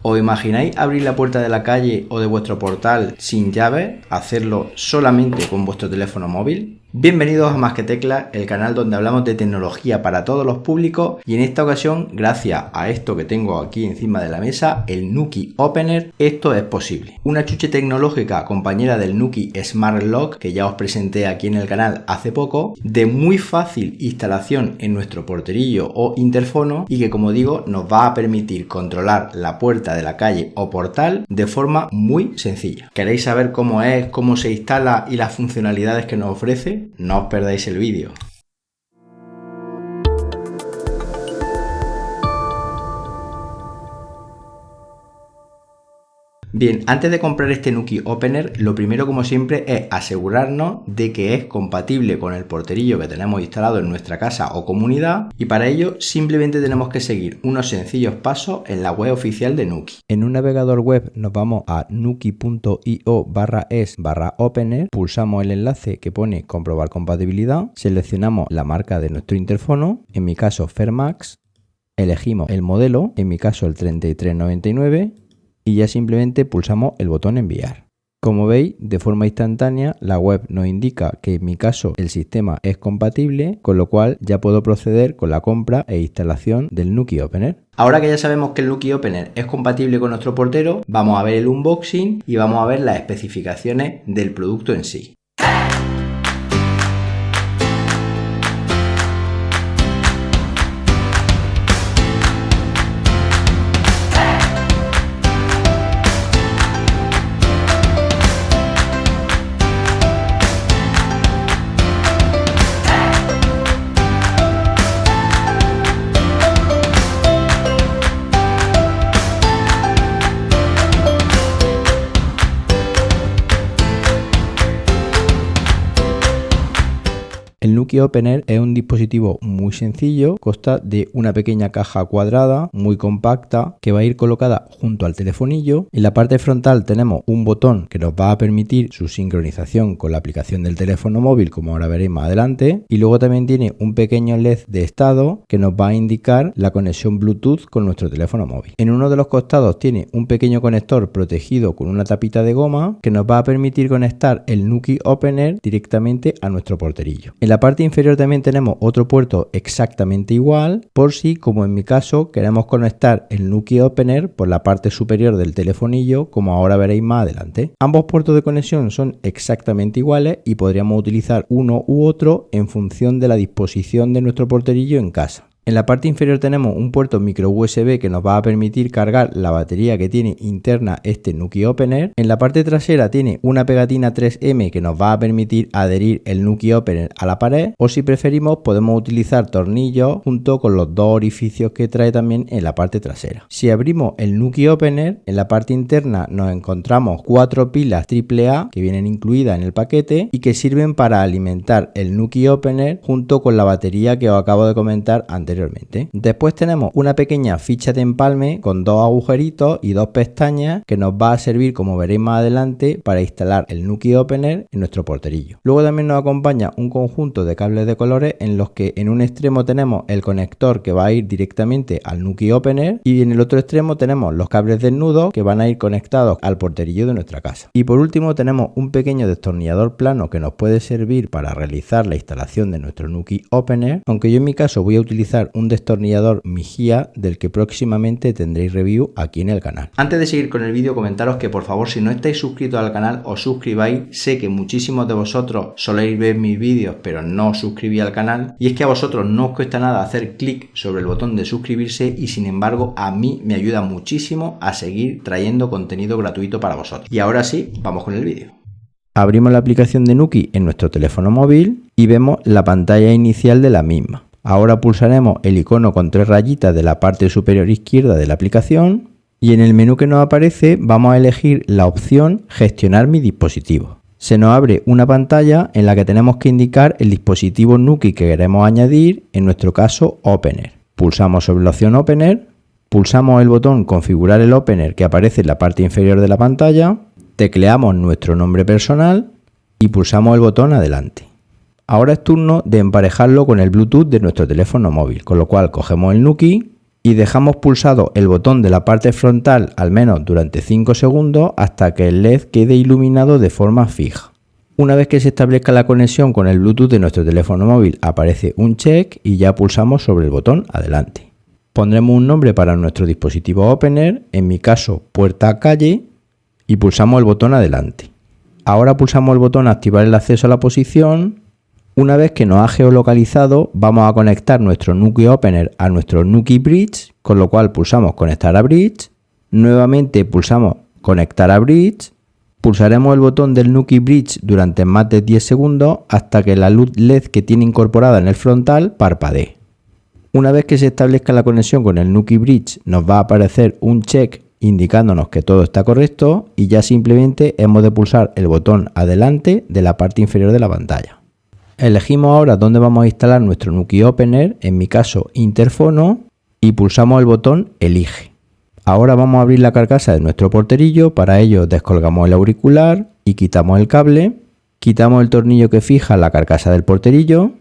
¿Os imagináis abrir la puerta de la calle o de vuestro portal sin llave? ¿Hacerlo solamente con vuestro teléfono móvil? Bienvenidos a Más que Teclas, el canal donde hablamos de tecnología para todos los públicos, y en esta ocasión, gracias a esto que tengo aquí encima de la mesa, el Nuki Opener, esto es posible. Una chuche tecnológica compañera del Nuki Smart Lock, que ya os presenté aquí en el canal hace poco, de muy fácil instalación en nuestro porterillo o interfono y que, como digo, nos va a permitir controlar la puerta de la calle o portal de forma muy sencilla. ¿Queréis saber cómo es, cómo se instala y las funcionalidades que nos ofrece? No os perdáis el vídeo. Bien, antes de comprar este Nuki Opener, lo primero, como siempre, es asegurarnos de que es compatible con el porterillo que tenemos instalado en nuestra casa o comunidad, y para ello simplemente tenemos que seguir unos sencillos pasos en la web oficial de Nuki. En un navegador web nos vamos a nuki.io/es/opener, pulsamos el enlace que pone comprobar compatibilidad, seleccionamos la marca de nuestro interfono, en mi caso Fermax, elegimos el modelo, en mi caso el 3399, y ya simplemente pulsamos el botón enviar. Como veis, de forma instantánea la web nos indica que en mi caso el sistema es compatible, con lo cual ya puedo proceder con la compra e instalación del Nuki Opener. Ahora que ya sabemos que el Nuki Opener es compatible con nuestro portero, vamos a ver el unboxing y vamos a ver las especificaciones del producto en sí. El Nuki Opener es un dispositivo muy sencillo, consta de una pequeña caja cuadrada, muy compacta, que va a ir colocada junto al telefonillo. En la parte frontal tenemos un botón que nos va a permitir su sincronización con la aplicación del teléfono móvil, como ahora veréis más adelante, y luego también tiene un pequeño LED de estado que nos va a indicar la conexión Bluetooth con nuestro teléfono móvil. En uno de los costados tiene un pequeño conector protegido con una tapita de goma que nos va a permitir conectar el Nuki Opener directamente a nuestro porterillo. En la parte inferior también tenemos otro puerto exactamente igual, por si, como en mi caso, queremos conectar el Nuki Opener por la parte superior del telefonillo, como ahora veréis más adelante. Ambos puertos de conexión son exactamente iguales y podríamos utilizar uno u otro en función de la disposición de nuestro porterillo en casa. En la parte inferior tenemos un puerto micro USB que nos va a permitir cargar la batería que tiene interna este Nuki Opener. En la parte trasera tiene una pegatina 3M que nos va a permitir adherir el Nuki Opener a la pared, o si preferimos podemos utilizar tornillos junto con los dos orificios que trae también en la parte trasera. Si abrimos el Nuki Opener, en la parte interna nos encontramos 4 pilas AAA que vienen incluidas en el paquete y que sirven para alimentar el Nuki Opener junto con la batería que os acabo de comentar anteriormente. Después tenemos una pequeña ficha de empalme con dos agujeritos y dos pestañas que nos va a servir, como veréis más adelante, para instalar el Nuki Opener en nuestro porterillo. Luego también nos acompaña un conjunto de cables de colores en los que en un extremo tenemos el conector que va a ir directamente al Nuki Opener y en el otro extremo tenemos los cables desnudos que van a ir conectados al porterillo de nuestra casa. Y por último tenemos un pequeño destornillador plano que nos puede servir para realizar la instalación de nuestro Nuki Opener, aunque yo en mi caso voy a utilizar un destornillador Mijia del que próximamente tendréis review aquí en el canal. Antes de seguir con el vídeo, comentaros que por favor, si no estáis suscritos al canal, os suscribáis. Sé que muchísimos de vosotros soléis ver mis vídeos pero no os suscribís al canal, y es que a vosotros no os cuesta nada hacer clic sobre el botón de suscribirse, y sin embargo a mí me ayuda muchísimo a seguir trayendo contenido gratuito para vosotros. Y ahora sí, vamos con el vídeo. Abrimos la aplicación de Nuki en nuestro teléfono móvil y vemos la pantalla inicial de la misma. Ahora pulsaremos el icono con 3 rayitas de la parte superior izquierda de la aplicación y en el menú que nos aparece vamos a elegir la opción Gestionar mi dispositivo. Se nos abre una pantalla en la que tenemos que indicar el dispositivo Nuki que queremos añadir, en nuestro caso Opener. Pulsamos sobre la opción Opener, pulsamos el botón Configurar el Opener que aparece en la parte inferior de la pantalla, tecleamos nuestro nombre personal y pulsamos el botón Adelante. Ahora es turno de emparejarlo con el Bluetooth de nuestro teléfono móvil, con lo cual cogemos el Nuki y dejamos pulsado el botón de la parte frontal al menos durante 5 segundos hasta que el LED quede iluminado de forma fija. Una vez que se establezca la conexión con el Bluetooth de nuestro teléfono móvil aparece un check y ya pulsamos sobre el botón adelante. Pondremos un nombre para nuestro dispositivo Opener, en mi caso puerta calle, y pulsamos el botón adelante. Ahora pulsamos el botón activar el acceso a la posición. Una vez que nos ha geolocalizado, vamos a conectar nuestro Nuki Opener a nuestro Nuki Bridge, con lo cual pulsamos conectar a Bridge. Nuevamente pulsamos conectar a Bridge. Pulsaremos el botón del Nuki Bridge durante más de 10 segundos hasta que la luz LED que tiene incorporada en el frontal parpadee. Una vez que se establezca la conexión con el Nuki Bridge, nos va a aparecer un check indicándonos que todo está correcto y ya simplemente hemos de pulsar el botón adelante de la parte inferior de la pantalla. Elegimos ahora dónde vamos a instalar nuestro Nuki Opener, en mi caso interfono, y pulsamos el botón elige. Ahora vamos a abrir la carcasa de nuestro porterillo. Para ello descolgamos el auricular y quitamos el cable, quitamos el tornillo que fija la carcasa del porterillo.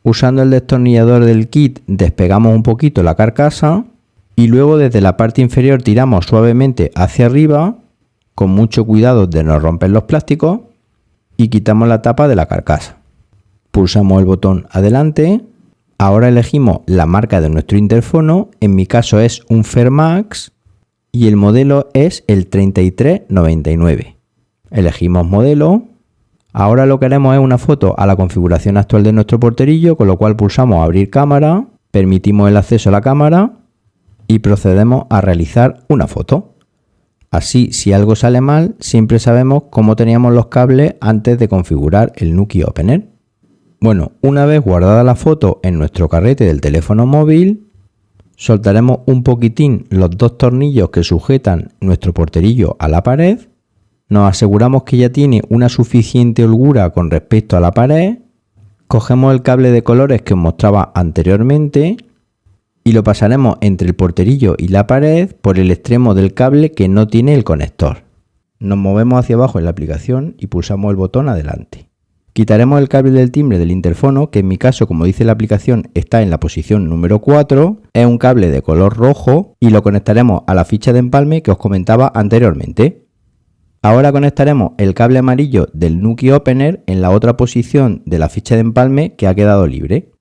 Usando el destornillador del kit despegamos un poquito la carcasa y luego desde la parte inferior tiramos suavemente hacia arriba, con mucho cuidado de no romper los plásticos, y quitamos la tapa de la carcasa. Pulsamos el botón adelante. Ahora elegimos la marca de nuestro interfono, en mi caso es un Fairmax y el modelo es el 3399. Elegimos modelo. Ahora lo que haremos es una foto a la configuración actual de nuestro porterillo, con lo cual pulsamos abrir cámara, permitimos el acceso a la cámara y procedemos a realizar una foto. Así, si algo sale mal, siempre sabemos cómo teníamos los cables antes de configurar el Nuki Opener. Bueno, una vez guardada la foto en nuestro carrete del teléfono móvil, soltaremos un poquitín los dos tornillos que sujetan nuestro porterillo a la pared. Nos aseguramos que ya tiene una suficiente holgura con respecto a la pared. Cogemos el cable de colores que os mostraba anteriormente y lo pasaremos entre el porterillo y la pared por el extremo del cable que no tiene el conector. Nos movemos hacia abajo en la aplicación y pulsamos el botón adelante. Quitaremos el cable del timbre del interfono, que en mi caso, como dice la aplicación, está en la posición número 4. Es un cable de color rojo y lo conectaremos a la ficha de empalme que os comentaba anteriormente. Ahora conectaremos el cable amarillo del Nuki Opener en la otra posición de la ficha de empalme que ha quedado libre.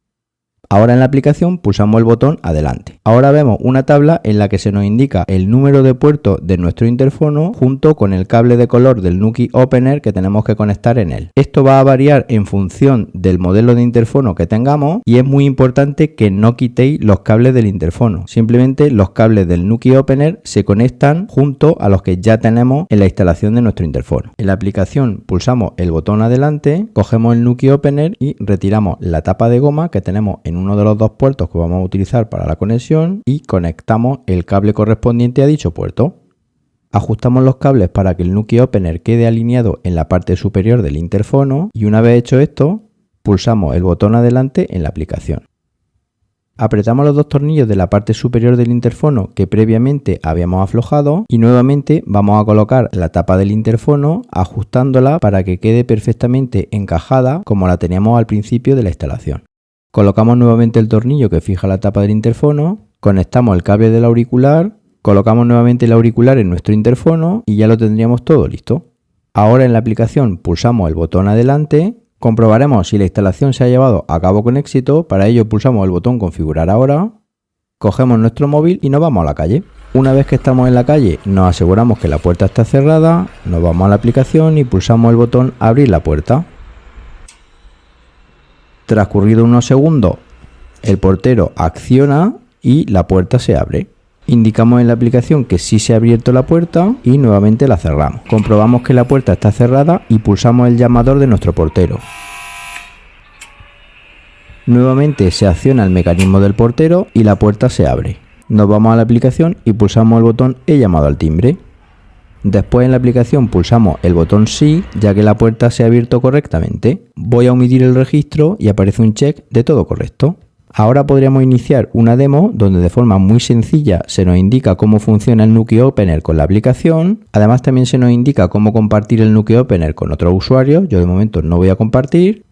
Ahora en la aplicación pulsamos el botón adelante. Ahora vemos una tabla en la que se nos indica el número de puertos de nuestro interfono junto con el cable de color del Nuki Opener que tenemos que conectar en él. Esto va a variar en función del modelo de interfono que tengamos y es muy importante que no quitéis los cables del interfono. Simplemente los cables del Nuki Opener se conectan junto a los que ya tenemos en la instalación de nuestro interfono. En la aplicación pulsamos el botón adelante, cogemos el Nuki Opener y retiramos la tapa de goma que tenemos en uno de los dos puertos que vamos a utilizar para la conexión y conectamos el cable correspondiente a dicho puerto. Ajustamos los cables para que el Nuki Opener quede alineado en la parte superior del interfono y una vez hecho esto, pulsamos el botón adelante en la aplicación. Apretamos los dos tornillos de la parte superior del interfono que previamente habíamos aflojado y nuevamente vamos a colocar la tapa del interfono ajustándola para que quede perfectamente encajada como la teníamos al principio de la instalación. Colocamos nuevamente el tornillo que fija la tapa del interfono, conectamos el cable del auricular, colocamos nuevamente el auricular en nuestro interfono y ya lo tendríamos todo listo. Ahora en la aplicación pulsamos el botón adelante, comprobaremos si la instalación se ha llevado a cabo con éxito. Para ello pulsamos el botón configurar ahora, cogemos nuestro móvil y nos vamos a la calle. Una vez que estamos en la calle nos aseguramos que la puerta está cerrada, nos vamos a la aplicación y pulsamos el botón abrir la puerta. Transcurrido unos segundos, el portero acciona y la puerta se abre. Indicamos en la aplicación que sí se ha abierto la puerta y nuevamente la cerramos. Comprobamos que la puerta está cerrada y pulsamos el llamador de nuestro portero. Nuevamente se acciona el mecanismo del portero y la puerta se abre. Nos vamos a la aplicación y pulsamos el botón He llamado al timbre. Después en la aplicación pulsamos el botón sí, ya que la puerta se ha abierto correctamente. Voy a omitir el registro y aparece un check de todo correcto. Ahora podríamos iniciar una demo donde de forma muy sencilla se nos indica cómo funciona el Nuki Opener con la aplicación. Además también se nos indica cómo compartir el Nuki Opener con otros usuarios. Yo de momento no voy a compartir.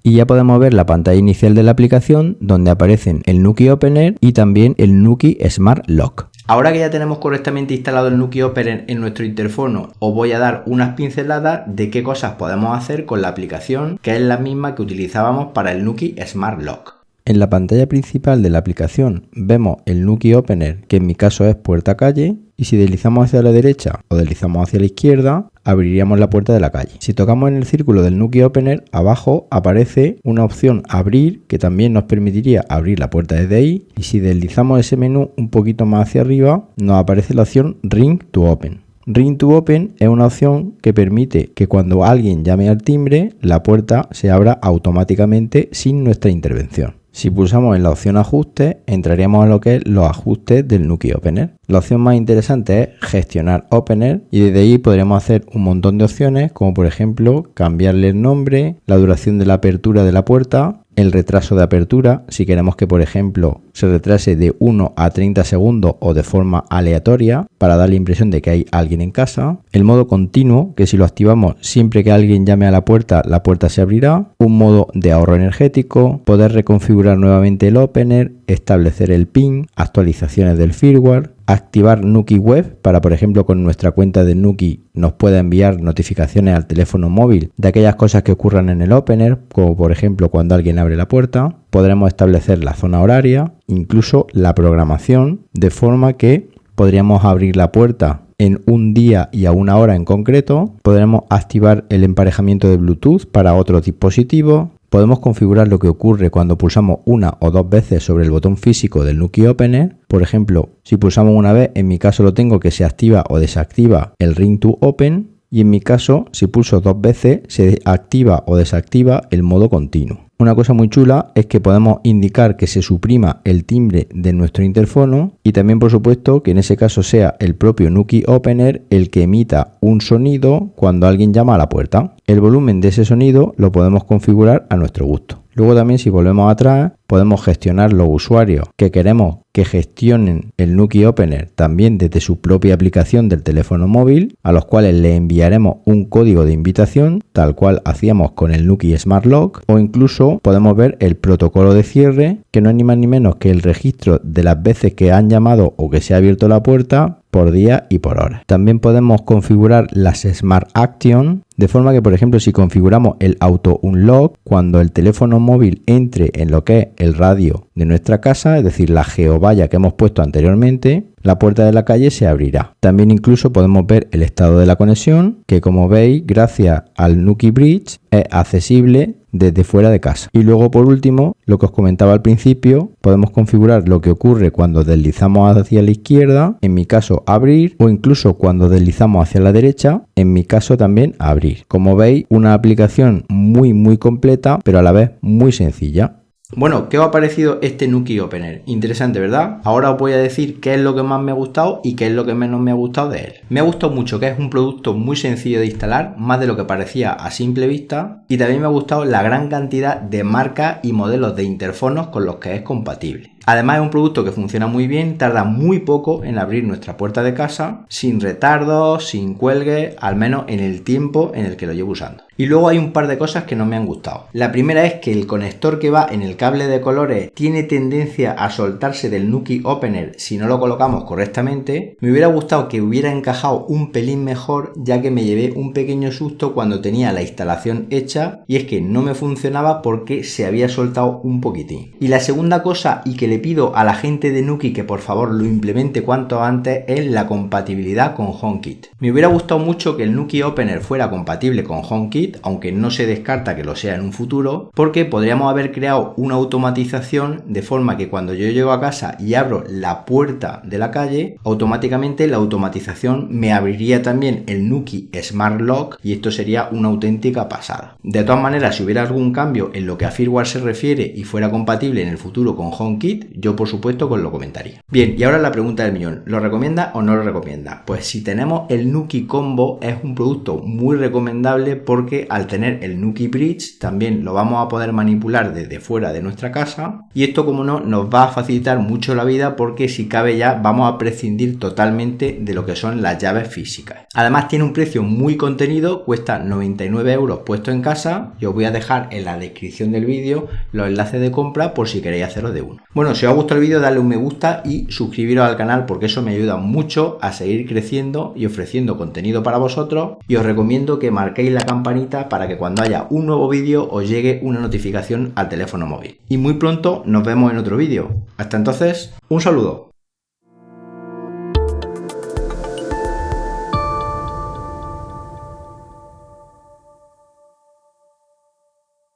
Y ya podemos ver la pantalla inicial de la aplicación donde aparecen el Nuki Opener y también el Nuki Smart Lock. Ahora que ya tenemos correctamente instalado el Nuki Opener en nuestro interfono, os voy a dar unas pinceladas de qué cosas podemos hacer con la aplicación, que es la misma que utilizábamos para el Nuki Smart Lock. En la pantalla principal de la aplicación vemos el Nuki Opener, que en mi caso es puerta calle, y si deslizamos hacia la derecha o deslizamos hacia la izquierda, abriríamos la puerta de la calle. Si tocamos en el círculo del Nuki Opener, abajo aparece una opción abrir, que también nos permitiría abrir la puerta desde ahí, y si deslizamos ese menú un poquito más hacia arriba, nos aparece la opción Ring to Open. Ring to Open es una opción que permite que cuando alguien llame al timbre, la puerta se abra automáticamente sin nuestra intervención. Si pulsamos en la opción Ajustes, entraríamos a lo que es los ajustes del Nuki Opener. La opción más interesante es Gestionar Opener y desde ahí podremos hacer un montón de opciones, como por ejemplo cambiarle el nombre, la duración de la apertura de la puerta, el retraso de apertura, si queremos que por ejemplo se retrase de 1 a 30 segundos o de forma aleatoria para dar la impresión de que hay alguien en casa, el modo continuo, que si lo activamos siempre que alguien llame a la puerta se abrirá, un modo de ahorro energético, poder reconfigurar nuevamente el opener, establecer el PIN, actualizaciones del firmware, activar Nuki Web para, por ejemplo, con nuestra cuenta de Nuki nos pueda enviar notificaciones al teléfono móvil de aquellas cosas que ocurran en el opener, como por ejemplo cuando alguien abre la puerta. Podremos establecer la zona horaria, incluso la programación, de forma que podríamos abrir la puerta en un día y a una hora en concreto. Podremos activar el emparejamiento de Bluetooth para otros dispositivos. Podemos configurar lo que ocurre cuando pulsamos una o dos veces sobre el botón físico del Nuki Opener. Por ejemplo, si pulsamos una vez, en mi caso lo tengo que se activa o desactiva el Ring to Open. Y en mi caso, si pulso dos veces, se activa o desactiva el modo continuo. Una cosa muy chula es que podemos indicar que se suprima el timbre de nuestro interfono y también, por supuesto, que en ese caso sea el propio Nuki Opener el que emita un sonido cuando alguien llama a la puerta. El volumen de ese sonido lo podemos configurar a nuestro gusto. Luego también, si volvemos atrás, podemos gestionar los usuarios que queremos que gestionen el Nuki Opener también desde su propia aplicación del teléfono móvil, a los cuales le enviaremos un código de invitación, tal cual hacíamos con el Nuki Smart Lock, o incluso podemos ver el protocolo de cierre, que no es ni más ni menos que el registro de las veces que han llamado o que se ha abierto la puerta por día y por hora. También podemos configurar las Smart Action, de forma que, por ejemplo, si configuramos el Auto Unlock, cuando el teléfono móvil entre en lo que es el radio de nuestra casa, es decir, la geovalla que hemos puesto anteriormente, la puerta de la calle se abrirá. También incluso podemos ver el estado de la conexión, que como veis, gracias al Nuki Bridge, es accesible desde fuera de casa. Y luego, por último, lo que os comentaba al principio, podemos configurar lo que ocurre cuando deslizamos hacia la izquierda, en mi caso abrir, o incluso cuando deslizamos hacia la derecha, en mi caso también abrir. Como veis, una aplicación muy completa, pero a la vez muy sencilla. Bueno, ¿qué os ha parecido este Nuki Opener? Interesante, ¿verdad? Ahora os voy a decir qué es lo que más me ha gustado y qué es lo que menos me ha gustado de él. Me ha gustado mucho que es un producto muy sencillo de instalar, más de lo que parecía a simple vista, y también me ha gustado la gran cantidad de marcas y modelos de interfonos con los que es compatible. Además es un producto que funciona muy bien, tarda muy poco en abrir nuestra puerta de casa, sin retardos, sin cuelgues, al menos en el tiempo en el que lo llevo usando. Y luego hay un par de cosas que no me han gustado. La primera es que el conector que va en el cable de colores tiene tendencia a soltarse del Nuki Opener si no lo colocamos correctamente. Me hubiera gustado que hubiera encajado un pelín mejor, ya que me llevé un pequeño susto cuando tenía la instalación hecha, y es que no me funcionaba porque se había soltado un poquitín. Y la segunda cosa, y que le pido a la gente de Nuki que por favor lo implemente cuanto antes, es la compatibilidad con HomeKit. Me hubiera gustado mucho que el Nuki Opener fuera compatible con HomeKit, aunque no se descarta que lo sea en un futuro, porque podríamos haber creado una automatización de forma que cuando yo llego a casa y abro la puerta de la calle, automáticamente la automatización me abriría también el Nuki Smart Lock, y esto sería una auténtica pasada. De todas maneras, si hubiera algún cambio en lo que a firmware se refiere y fuera compatible en el futuro con HomeKit, yo por supuesto que os lo comentaría. Bien, y ahora la pregunta del millón, ¿lo recomienda o no lo recomienda? Pues si tenemos el Nuki Combo, es un producto muy recomendable porque porque al tener el Nuki Bridge también lo vamos a poder manipular desde fuera de nuestra casa, y esto, como no, nos va a facilitar mucho la vida porque si cabe ya vamos a prescindir totalmente de lo que son las llaves físicas. Además tiene un precio muy contenido, cuesta 99 euros puesto en casa, y os voy a dejar en la descripción del vídeo los enlaces de compra por si queréis haceros de uno. Bueno, si os ha gustado el vídeo, dadle un me gusta y suscribiros al canal porque eso me ayuda mucho a seguir creciendo y ofreciendo contenido para vosotros, y os recomiendo que marquéis la campanita para que cuando haya un nuevo vídeo os llegue una notificación al teléfono móvil. Y muy pronto nos vemos en otro vídeo. Hasta entonces, un saludo.